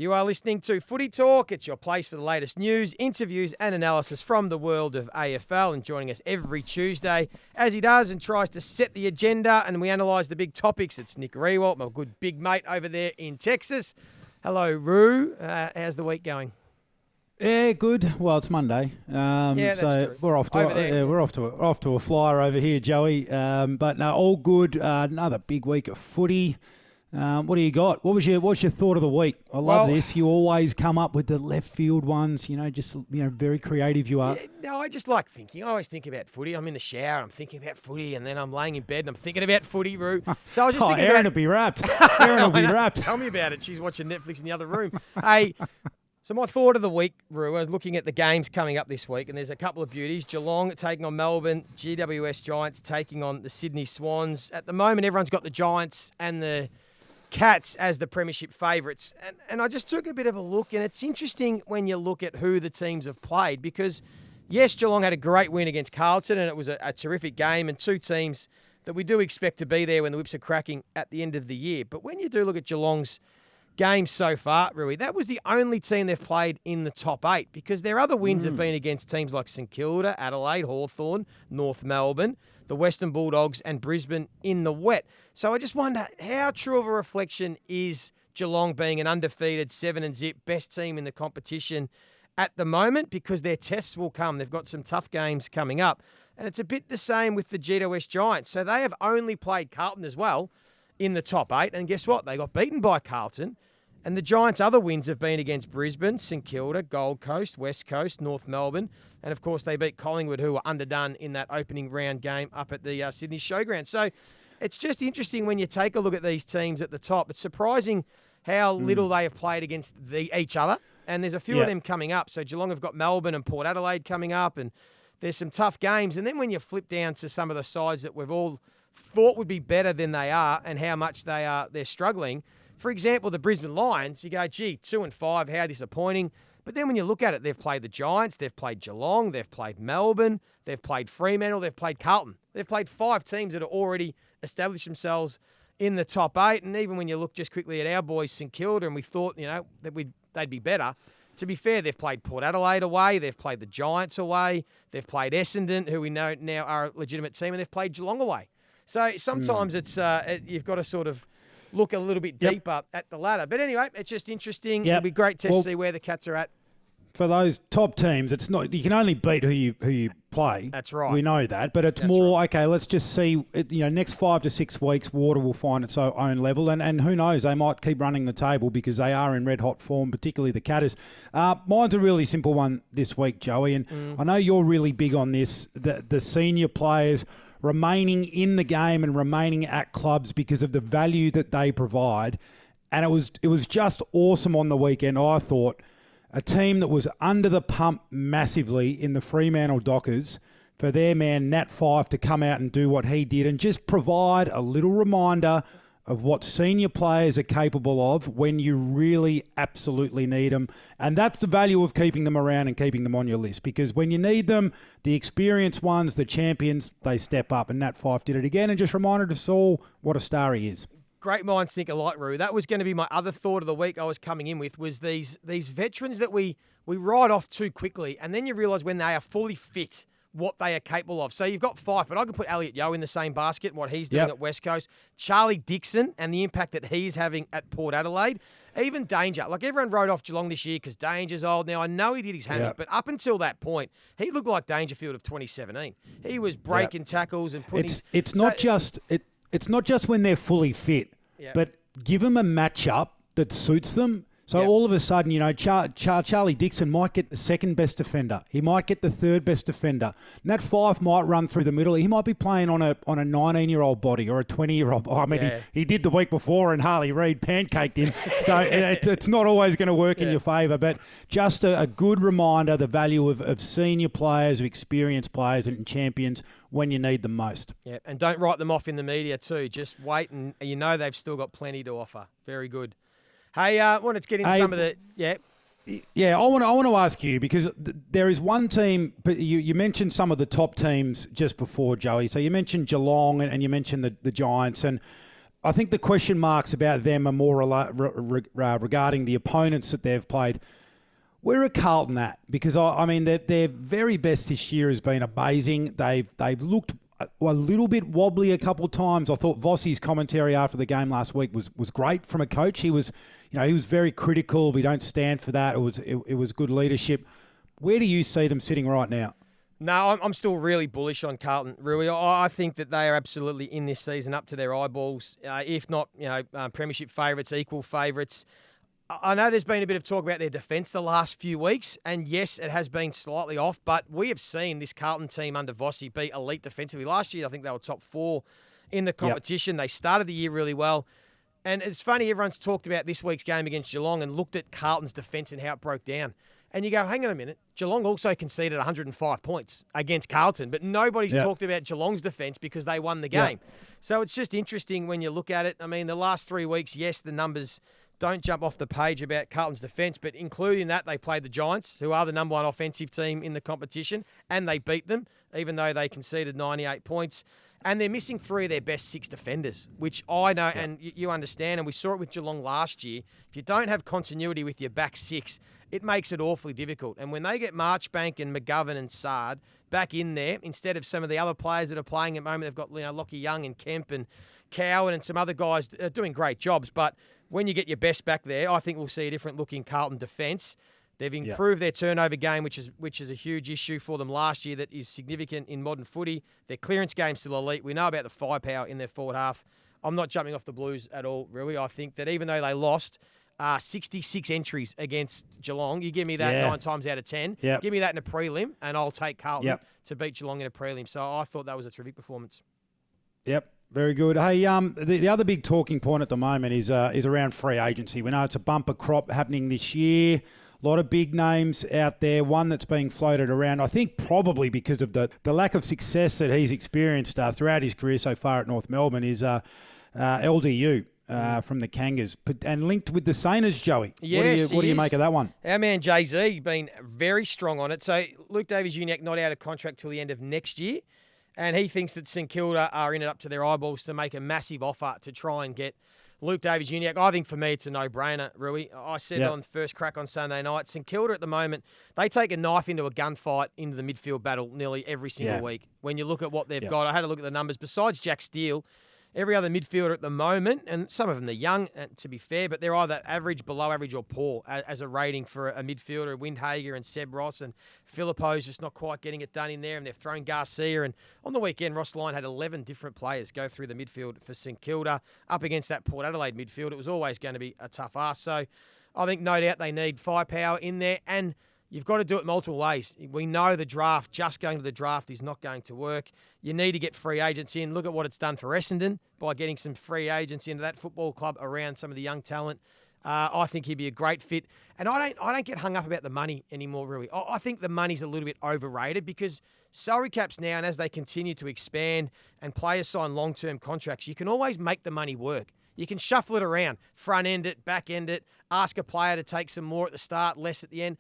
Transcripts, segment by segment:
You are listening to Footy Talk. It's your place for the latest news, interviews and analysis from the world of AFL. And joining us every Tuesday, as he does, and tries to set the agenda and we analyse the big topics. It's Nick Riewoldt, my good big mate over there in Texas. Hello, Roo. How's the week going? Yeah, good. Well, it's Monday, that's true. We're off to a flyer over here, Joey. But no, all good. Another big week of footy. What do you got? What's your thought of the week? I love this. You always come up with the left field ones. Very creative you are. Yeah, no, I just like thinking. I always think about footy. I'm in the shower. I'm thinking about footy, and then I'm laying in bed and I'm thinking about footy, Roo. So I was just thinking Erin will be wrapped. Erin will be wrapped. Tell me about it. She's watching Netflix in the other room. Hey. So my thought of the week, Roo, I was looking at the games coming up this week, and there's a couple of beauties. Geelong taking on Melbourne, GWS Giants taking on the Sydney Swans. At the moment, everyone's got the Giants and the Cats as the premiership favourites. And I just took a bit of a look, and it's interesting when you look at who the teams have played because, yes, Geelong had a great win against Carlton, and it was a terrific game, and two teams that we do expect to be there when the whips are cracking at the end of the year. But when you do look at Geelong's games so far, Rui, that was the only team they've played in the top 8 because their other wins have been against teams like St Kilda, Adelaide, Hawthorn, North Melbourne, the Western Bulldogs and Brisbane in the wet. So I just wonder how true of a reflection is Geelong being an undefeated 7-0 best team in the competition at the moment because their tests will come. They've got some tough games coming up. And it's a bit the same with the GWS Giants. So they have only played Carlton as well in the top 8. And guess what? They got beaten by Carlton. And the Giants' other wins have been against Brisbane, St Kilda, Gold Coast, West Coast, North Melbourne. And, of course, they beat Collingwood, who were underdone in that opening round game up at the Sydney Showground. So it's just interesting when you take a look at these teams at the top. It's surprising how little they have played against each other. And there's a few of them coming up. So Geelong have got Melbourne and Port Adelaide coming up. And there's some tough games. And then when you flip down to some of the sides that we've all thought would be better than they are and how much they're struggling. For example, the Brisbane Lions, you go, 2-5, how disappointing. But then when you look at it, they've played the Giants, they've played Geelong, they've played Melbourne, they've played Fremantle, they've played Carlton. They've played 5 teams that have already established themselves in the top 8. And even when you look just quickly at our boys, St Kilda, and we thought, that they'd be better. To be fair, they've played Port Adelaide away, they've played the Giants away, they've played Essendon, who we know now are a legitimate team, and they've played Geelong away. So sometimes it's you've got to sort of look a little bit deeper at the ladder. But anyway, it's just interesting. It'll be great to see where the Cats are at. For those top teams, it's not you can only beat who you play. That's right. We know that, but it's okay, let's just see next 5 to 6 weeks water will find its own level and who knows, they might keep running the table because they are in red hot form, particularly the Catters. Mine's a really simple one this week, Joey, and I know you're really big on this, the senior players remaining in the game and remaining at clubs because of the value that they provide. And it was just awesome on the weekend, I thought. A team that was under the pump massively in the Fremantle Dockers for their man Nat Fyfe to come out and do what he did and just provide a little reminder of what senior players are capable of when you really absolutely need them. And that's the value of keeping them around and keeping them on your list because when you need them, the experienced ones, the champions, they step up. And Nat Fyfe did it again and just reminded us all what a star he is. Great minds think alike, Roo. That was going to be my other thought of the week I was coming in with was these veterans that we write off too quickly and then you realise when they are fully fit what they are capable of. So you've got Fyfe, but I can put Elliot Yeo in the same basket and what he's doing at West Coast. Charlie Dixon and the impact that he's having at Port Adelaide. Even Danger. Like everyone wrote off Geelong this year because Danger's old. Now, I know he did his hammock, but up until that point, he looked like Dangerfield of 2017. He was breaking tackles and putting... It's not just when they're fully fit, but give them a matchup that suits them. So all of a sudden, Charlie Dixon might get the second best defender. He might get the third best defender. Nat Fyfe might run through the middle. He might be playing on a 19-year-old body or a 20-year-old. I mean, he did the week before and Harley Reid pancaked him. So it's not always going to work in your favour. But just a good reminder, the value of senior players, of experienced players and champions when you need them most. Yeah, and don't write them off in the media too. Just wait and they've still got plenty to offer. Very good. Hey, I wanted to get into some of the... Yeah, I want to ask you because there is one team, but you mentioned some of the top teams just before, Joey. So you mentioned Geelong and you mentioned the Giants. And I think the question marks about them are more regarding the opponents that they've played. Where are Carlton at? Because, I mean, their very best this year has been amazing. They've looked a little bit wobbly a couple of times. I thought Vossi's commentary after the game last week was great from a coach. He was very critical. We don't stand for that. It was good leadership. Where do you see them sitting right now? No, I'm still really bullish on Carlton, Rui. I think that they are absolutely in this season up to their eyeballs, if not, premiership favourites, equal favourites. I know there's been a bit of talk about their defence the last few weeks, and yes, it has been slightly off, but we have seen this Carlton team under Vossi be elite defensively. Last year, I think they were top 4 in the competition. Yep. They started the year really well. And it's funny, everyone's talked about this week's game against Geelong and looked at Carlton's defence and how it broke down. And you go, hang on a minute, Geelong also conceded 105 points against Carlton, but nobody's talked about Geelong's defence because they won the game. So it's just interesting when you look at it. I mean, the last 3 weeks, yes, the numbers don't jump off the page about Carlton's defence, but including that, they played the Giants, who are the number 1 offensive team in the competition, and they beat them, even though they conceded 98 points. And they're missing 3 of their best 6 defenders, which I know, and you understand, and we saw it with Geelong last year. If you don't have continuity with your back 6, it makes it awfully difficult. And when they get Marchbank and McGovern and Sard back in there, instead of some of the other players that are playing at the moment, they've got Lockie Young and Kemp and Cowan and some other guys doing great jobs. But when you get your best back there, I think we'll see a different looking Carlton defence. They've improved their turnover game, which is a huge issue for them last year that is significant in modern footy. Their clearance game's still elite. We know about the firepower in their forward half. I'm not jumping off the Blues at all, really. I think that even though they lost 66 entries against Geelong, you give me that 9 times out of 10. Give me that in a prelim, and I'll take Carlton to beat Geelong in a prelim. So I thought that was a terrific performance. Yep. Very good. Hey, the other big talking point at the moment is around free agency. We know it's a bumper crop happening this year. A lot of big names out there. One that's being floated around, I think probably because of the lack of success that he's experienced throughout his career so far at North Melbourne, is LDU from the Kangas. And linked with the Sainers, Joey. Yes, what do you make of that one? Our man Jay-Z been very strong on it. So Luke Davies-Uniacke not out of contract till the end of next year. And he thinks that St Kilda are in it up to their eyeballs to make a massive offer to try and get Luke Davies-Uniacke. I think for me it's a no-brainer, Rui. I said on first crack on Sunday night, St Kilda at the moment, they take a knife into a gunfight into the midfield battle nearly every single week. When you look at what they've got, I had a look at the numbers. Besides Jack Steele, every other midfielder at the moment, and some of them are young, to be fair, but they're either average, below average, or poor as a rating for a midfielder. Windhager and Seb Ross and Philippo's just not quite getting it done in there, and they've thrown Garcia. And on the weekend, Ross Lyon had 11 different players go through the midfield for St Kilda up against that Port Adelaide midfield. It was always going to be a tough ask. So I think no doubt they need firepower in there, and you've got to do it multiple ways. We know the draft, just going to the draft is not going to work. You need to get free agents in. Look at what it's done for Essendon by getting some free agents into that football club around some of the young talent. I think he'd be a great fit. And I don't get hung up about the money anymore, really. I think the money's a little bit overrated because salary caps now, and as they continue to expand and players sign long-term contracts, you can always make the money work. You can shuffle it around, front end it, back end it, ask a player to take some more at the start, less at the end.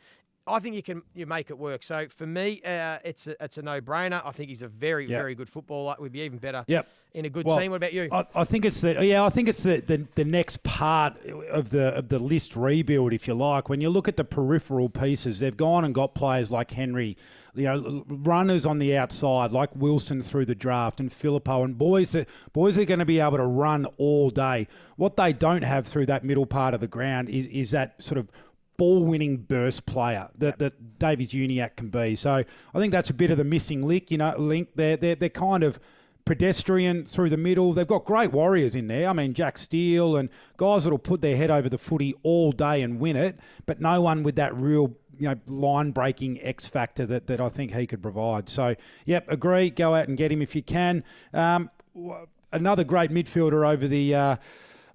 I think you make it work. So for me, it's a no-brainer. I think he's a very, very good footballer. Would be even better in a good team. What about you? I think it's the next part of the list rebuild, if you like. When you look at the peripheral pieces, they've gone and got players like Henry, runners on the outside like Wilson through the draft, and Philippo, and boys are going to be able to run all day. What they don't have through that middle part of the ground is that sort of ball-winning burst player that Davies-Uniacke can be. So I think that's a bit of the missing link. They're kind of pedestrian through the middle. They've got great warriors in there. I mean, Jack Steele and guys that'll put their head over the footy all day and win it, but no one with that real line-breaking X factor that I think he could provide. So, agree. Go out and get him if you can. Another great midfielder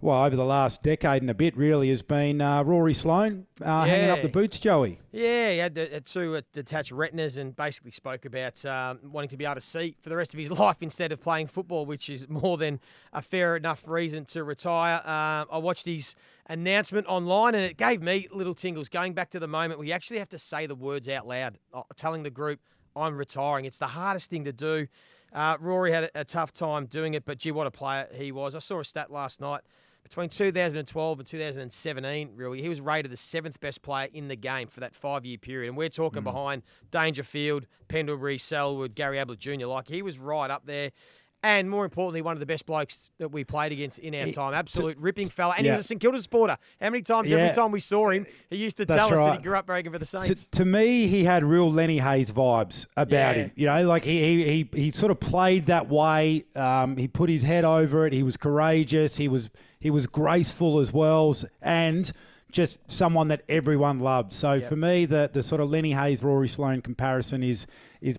over the last decade and a bit, really, has been Rory Sloane hanging up the boots, Joey. Yeah, he had the two detached retinas and basically spoke about wanting to be able to see for the rest of his life instead of playing football, which is more than a fair enough reason to retire. I watched his announcement online and it gave me little tingles, going back to the moment where you actually have to say the words out loud, telling the group, I'm retiring. It's the hardest thing to do. Rory had a tough time doing it, but gee, what a player he was. I saw a stat last night. Between 2012 and 2017, really, he was rated the 7th best player in the game for that 5-year period. And we're talking behind Dangerfield, Pendlebury, Selwood, Gary Ablett Jr. Like, he was right up there. And more importantly, one of the best blokes that we played against in our time. Absolute ripping fella. And he was a St Kilda supporter. How many times, every time we saw him, he used to tell us that he grew up breaking for the Saints. To me, he had real Lenny Hayes vibes about him. You know, like he sort of played that way. He put his head over it. He was courageous. He was graceful as well. And just someone that everyone loved. So for me, the sort of Lenny Hayes, Rory Sloane comparison is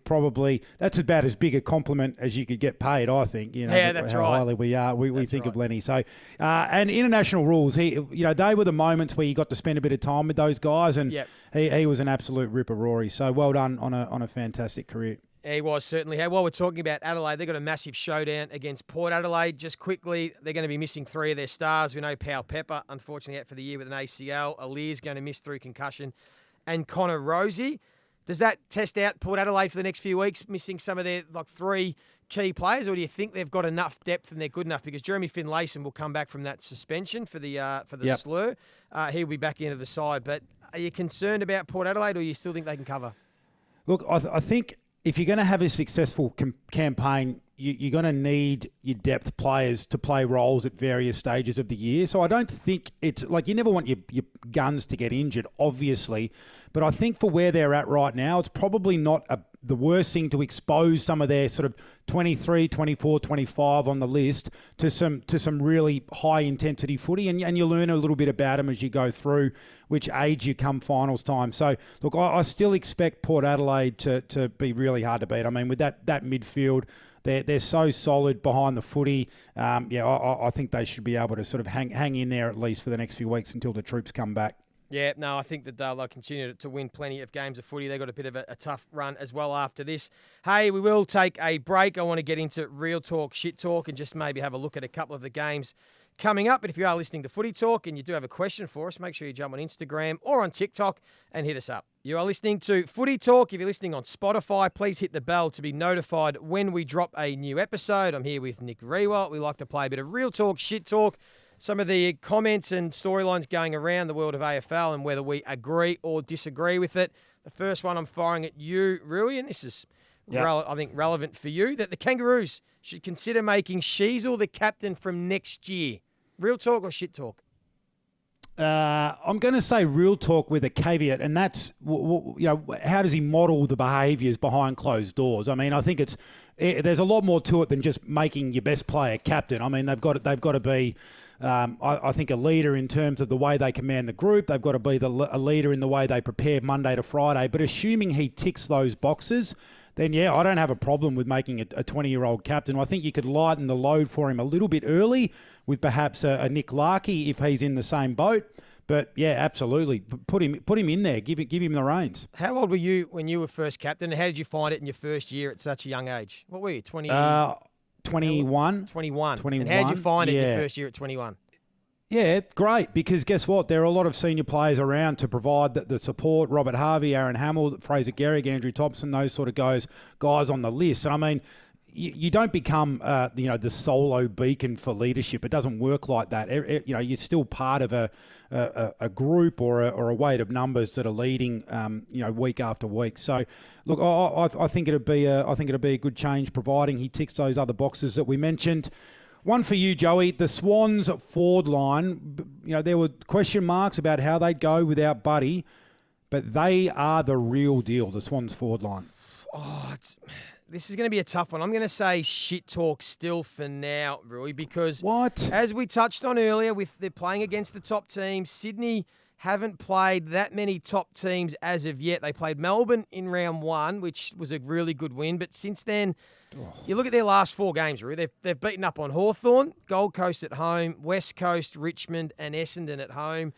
probably, that's about as big a compliment as you could get paid, I think. You know, that's how right. highly we think of Lenny. So, and international rules, they were the moments where you got to spend a bit of time with those guys, and he was an absolute ripper, Rory. So well done on a fantastic career. He was, certainly. Hey, while we're talking about Adelaide, they've got a massive showdown against Port Adelaide. Just quickly, they're going to be missing 3 of their stars. We know Powell Pepper, unfortunately, out for the year with an ACL. Alir's going to miss through concussion. And Connor Rosie. Does that test out Port Adelaide for the next few weeks, missing some of their 3 key players? Or do you think they've got enough depth and they're good enough? Because Jeremy Finlayson will come back from that suspension for the slur. He'll be back into the side. But are you concerned about Port Adelaide, or you still think they can cover? Look, I think if you're going to have a successful campaign, you're going to need your depth players to play roles at various stages of the year. So I don't think it's like, you never want your guns to get injured, obviously. But I think for where they're at right now, it's probably not the worst thing to expose some of their sort of 23, 24, 25 on the list to some really high intensity footy, and you learn a little bit about them as you go through which age you come finals time. So look, I still expect Port Adelaide to be really hard to beat. I mean, with that midfield, they're so solid behind the footy. I think they should be able to sort of hang in there at least for the next few weeks until the troops come back. Yeah, no, I think that they'll continue to win plenty of games of footy. They've got a bit of a tough run as well after this. Hey, we will take a break. I want to get into real talk, shit talk, and just maybe have a look at a couple of the games coming up. But if you are listening to Footy Talk and you do have a question for us, make sure you jump on Instagram or on TikTok and hit us up. You are listening to Footy Talk. If you're listening on Spotify, please hit the bell to be notified when we drop a new episode. I'm here with Nick Riewoldt. We like to play a bit of real talk, shit talk. Some of the comments and storylines going around the world of AFL and whether we agree or disagree with it. The first one I'm firing at you, Rui, and this is, I think, relevant for you, that the Kangaroos should consider making Sheasel the captain from next year. Real talk or shit talk? I'm going to say real talk with a caveat, and that's, how does he model the behaviours behind closed doors? I mean, I think there's a lot more to it than just making your best player captain. I mean, they've got to be, I think, a leader in terms of the way they command the group. They've got to be a leader in the way they prepare Monday to Friday. But assuming he ticks those boxes, then I don't have a problem with making a 20-year-old captain. I think you could lighten the load for him a little bit early with perhaps a Nick Larkey if he's in the same boat. But absolutely, put him in there. Give him the reins. How old were you when you were first captain, and how did you find it in your first year at such a young age? What were you, 20? 21. 21. And how did you find it in your first year at 21? Yeah, great, because guess what? There are a lot of senior players around to provide the support. Robert Harvey, Aaron Hamill, Fraser Gehrig, Andrew Thompson, those sort of guys on the list. And I mean, you don't become the solo beacon for leadership. It doesn't work like that. You're still part of a group or a weight of numbers that are leading week after week. So look, I think it'd be a good change, providing he ticks those other boxes that we mentioned. One for you, Joey. The Swans forward line, there were question marks about how they'd go without Buddy, but they are the real deal, the Swans forward line. This is going to be a tough one. I'm going to say shit talk still for now, Rui, because what? As we touched on earlier, they're playing against the top teams. Sydney haven't played that many top teams as of yet. They played Melbourne in round 1, which was a really good win. But since then, you look at their last 4 games, Rui. They've beaten up on Hawthorn, Gold Coast at home, West Coast, Richmond, and Essendon at home.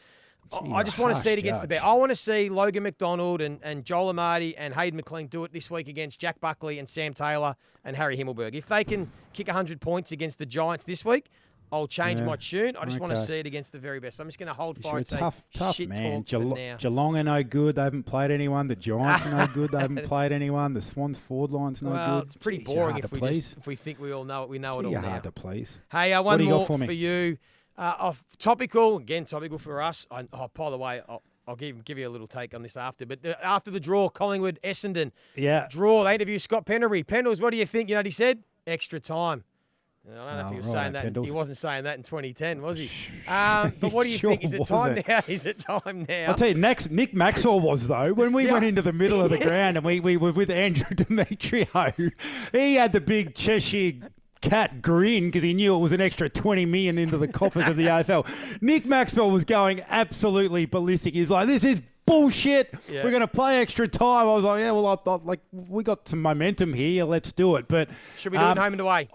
I just want to see it against the Bears. I want to see Logan McDonald and Joel Amadi and Hayden McLean do it this week against Jack Buckley and Sam Taylor and Harry Himmelberg. If they can kick 100 points against the Giants this week, I'll change my tune. I just want to okay. see it against the very best. I'm just going to hold fire Sure, and say tough shit man. talk for now. Geelong are no good. They haven't played anyone. The Giants are no good. They haven't played anyone. The Swans forward line's no Well, good. it's pretty Jeez, you're boring hard if to we please. if we think we all know it. We know it all You're now. hard to please. Hey, What one do you more got for me? you. Off topical for us. By the way, I'll give you a little take on this after. But after the draw, Collingwood, Essendon. Yeah. Draw. They interview Scott Penderbury. Pendles, what do you think? You know what he said? Extra time. I don't know if he was saying that. Pendles. He wasn't saying that in 2010, was he? But what do you think? Is it time now? Is it time now? I'll tell you, Nick Maxwell was, though. When we went into the middle of the ground and we were with Andrew Demetrio, he had the big Cheshire cat grin because he knew it was an extra 20 million into the coffers of the AFL. Nick Maxwell was going absolutely ballistic. He's like, this is bullshit. Yeah. We're going to play extra time. I was like, yeah, well, we got some momentum here. Let's do it. But should we do it home and away?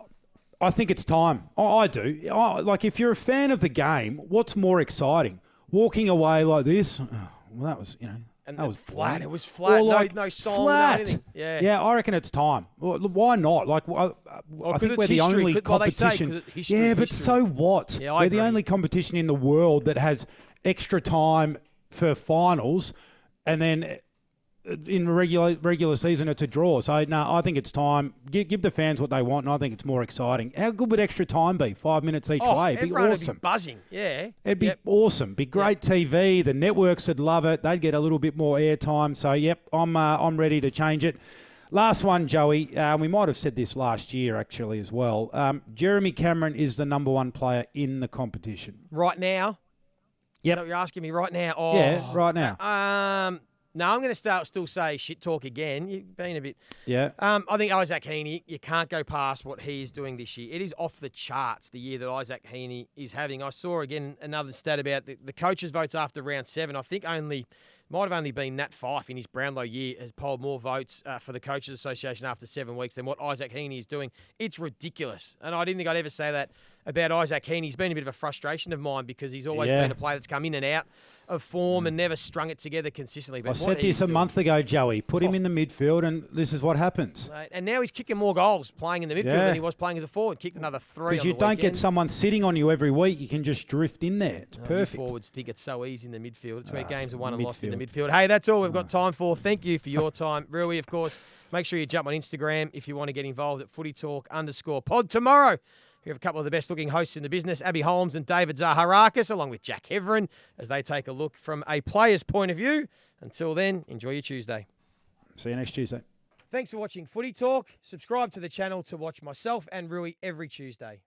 I think it's time. I do. If you're a fan of the game, what's more exciting? Walking away like this? Oh, well, that was, And that was flat. boring. It was flat. Or No song. Flat. No anything. Yeah. Yeah, I reckon it's time. Well, why not? I think we're the only competition. But so what? Yeah, I we're agree. the only competition in the world that has extra time for finals, and then in regular season it's a draw. So no, I think it's time. Give the fans what they want, and I think it's more exciting. How good would extra time be? 5 minutes each way. It'd be everyone awesome. would be buzzing. Yeah. It'd be awesome. Be great TV. The networks would love it. They'd get a little bit more airtime. So I'm ready to change it. Last one, Joey. We might have said this last year actually as well. Jeremy Cameron is the number one player in the competition Right now. Yep. Is that what you're asking me right now? Oh, Yeah, right now. No, I'm going to still say shit talk again. You've been a bit. Yeah. I think Isaac Heaney, you can't go past what he is doing this year. It is off the charts, the year that Isaac Heaney is having. I saw, again, another stat about the coaches' votes after round 7. I think might have only been Nat Fyfe in his Brownlow year has polled more votes for the Coaches Association after 7 weeks than what Isaac Heaney is doing. It's ridiculous. And I didn't think I'd ever say that about Isaac Heaney. He's been a bit of a frustration of mine because he's always been a player that's come in and out of form and never strung it together consistently. But I said this a month ago, Joey. Put him in the midfield, and this is what happens. Mate, and now he's kicking more goals playing in the midfield than he was playing as a forward. Kicked another 3 Because you don't get someone sitting on you every week. You can just drift in there. It's perfect. Forwards think it's so easy in the midfield. It's where games are won and lost in the midfield. Hey, that's all we've got time for. Thank you for your time. Rui, of course, make sure you jump on Instagram if you want to get involved at Footy Talk _pod. Tomorrow, we have a couple of the best-looking hosts in the business, Abby Holmes and David Zaharakis, along with Jack Heverin, as they take a look from a player's point of view. Until then, enjoy your Tuesday. See you next Tuesday. Thanks for watching Footy Talk. Subscribe to the channel to watch myself and Rui every Tuesday.